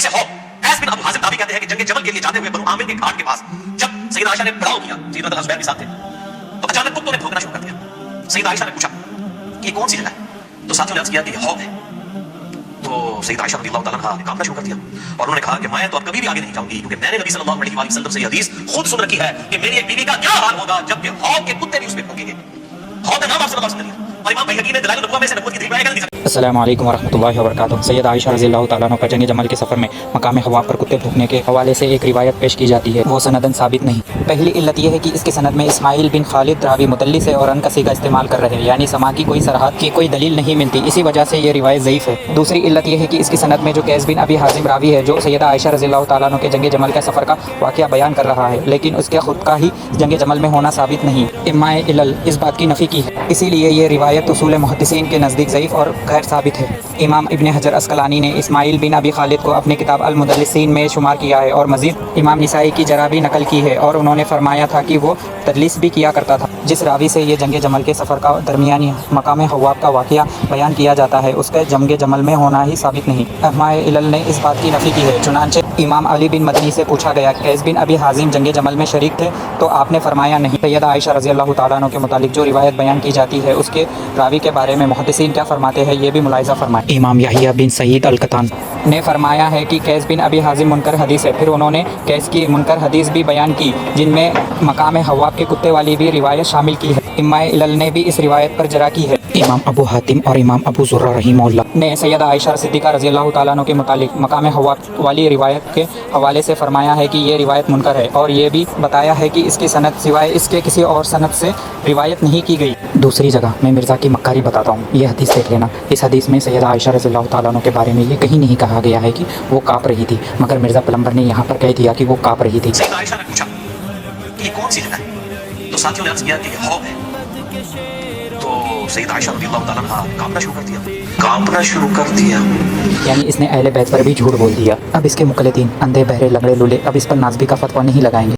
हदीस है कैस बिन अबू हाजिम दावी कहते हैं कि जंग जमल के लिए जाते हुए बनु आमिर के घाट के पास जब सैयदा आयशा ने पड़ाव किया, सैयदा तलहा ज़ुबैर के साथ थे, तो अचानक कुत्तों ने भौंकना शुरू कर दिया। सैयदा आयशा ने पूछा कि ये कौन सी जगह है, तो साथियों ने अर्ज किया कि ये हौद है। तो सैयदा आयशा रज़ियल्लाहु तआला अन्हा ने कांपना शुरू कर दिया और उन्होंने कहा कि मैं तो अब कभी भी आगे नहीं जाऊंगी, क्योंकि मैंने नबी सल्लल्लाहु अलैहि वसल्लम से ये हदीस खुद सुन रखी है कि मेरी एक बीवी का क्या हाल होगा जबकि हौद के कुत्ते भी उसमें भौंकेंगे। हौद का नाम आप सल्लल्लाहु अलैहि वसल्लम और इमाम बैहक़ी ने दलाइल नबुव्वह में से नबुव्वत की दलील बयान कर दी। अस्सलामु अलैकुम वरहमतुल्लाहि वबरकातुहू। सैयदा आयशा रज़ियल्लाहु तआला अन्हा पर जंग जमल के सफ़र में मकाम हवा पर कुत्ते भौंकने के हवाले से एक रिवायत पेश की जाती है, वो सनदन साबित नहीं। पहली इल्लत यह है कि इसके सनद में इस्माइल बिन खालिद रावी मुदल्लिस है और अनकसी का इस्तेमाल कर रहे हैं, यानी समा की कोई सरहद की कोई दलील नहीं मिलती, इसी वजह से ये रिवायत ज़ईफ़ है। दूसरी इल्लत यह है कि इसकी सनद में जो कैस बिन अबी हाजिम रावी है, जो सैयदा आयशा रज़ियल्लाहु तआला अन्हा के जंग जमल के सफ़र का वाक़या बयान कर रहा है, लेकिन उसके खुद का ही जंग जमल में होना साबित नहीं। इमाम इल्ल इस बात की नफ़ी की है, इसीलिए ये रिवायत उसूल मुहद्दिसीन के नज़दीक ज़ईफ़ और गैर साबित है। इमाम इब्न हजर अस्कलानी ने इस्माइल बिन अबी खालिद को अपनी किताब अल मुदल्लिसीन में शुमार किया है और मज़ीद इमाम निसाई की जरा भी नकल की है, और उन्होंने फरमाया था कि वो तदलीस भी किया करता था। जिस रावी से ये जंग जमल के सफ़र का दरमियानी मकाम हवाब का वाक़या बयान किया जाता है, उसके जंग जमल में होना ही साबित नहीं। अहमाए इल्ल ने इस बात की नफ़ी की है। चुनांचे इमाम अली बिन मदनी से पूछा गया कि कैस बिन अबी हाजिम जंग जमल में शरीक थे, तो आपने फरमाया नहीं। सैयदा आयशा रज़ियल्लाहु तआला अन्हा के मुतालिक जो रिवायत बयान की जाती है, उसके रावी के बारे में मुहद्दिसीन क्या फरमाते हैं, ये भी मुलाहिज़ा फरमाएं। इमाम यहया बिन सईद अल-कतान ने फरमाया है कि कैस बिन अबी हाजिम मुनकर हदीस है। फिर उन्होंने कैस की मुनकर हदीस भी बयान की, जिनमें मकाम हवाब के कुत्ते वाली भी रिवायत शामिल की है। इमाम इल्ल ने भी इस रिवायत पर जरा की है। इमाम अबू हातिम और इमाम अबू ज़ुर्रा रहीमहुल्लाह ने सैयदा आयशा सिद्दीक़ा रज़ियल्लाहु तआला अन्हा के मुतालिक मकाम हवा वाली रिवायत के हवाले से फरमाया है कि ये रिवायत मुनकर है, और ये भी बताया है कि इसकी सनद सिवाय इसके किसी और सनद से रिवायत नहीं की गई। दूसरी जगह मैं मिर्ज़ा की मक्कारी बताता हूँ, ये हदीस देख लेना। इस हदीस में सैयदा आयशा रज़ियल्लाहु तआला अन्हा के बारे में ये कहीं नहीं कहा गया है कि वो काँप रही थी, मगर मिर्ज़ा प्लम्बर ने यहाँ पर कह दिया कि वो काँप रही थी। सैयदा आयशा ने पूछा कि ये कौन सी जगह है, तो साथियों ने अर्ज किया कि ये हौद है। तो सैयदा आयशा रज़ियल्लाहु तआला अन्हा कांपना शुरू कर दिया, यानी इसने अहले बैत पर भी झूठ बोल दिया। अब इसके मुक़ल्लिदीन अंधे बहरे लंगड़े लूले अब इस पर नाज़बी का फतवा नहीं लगाएंगे।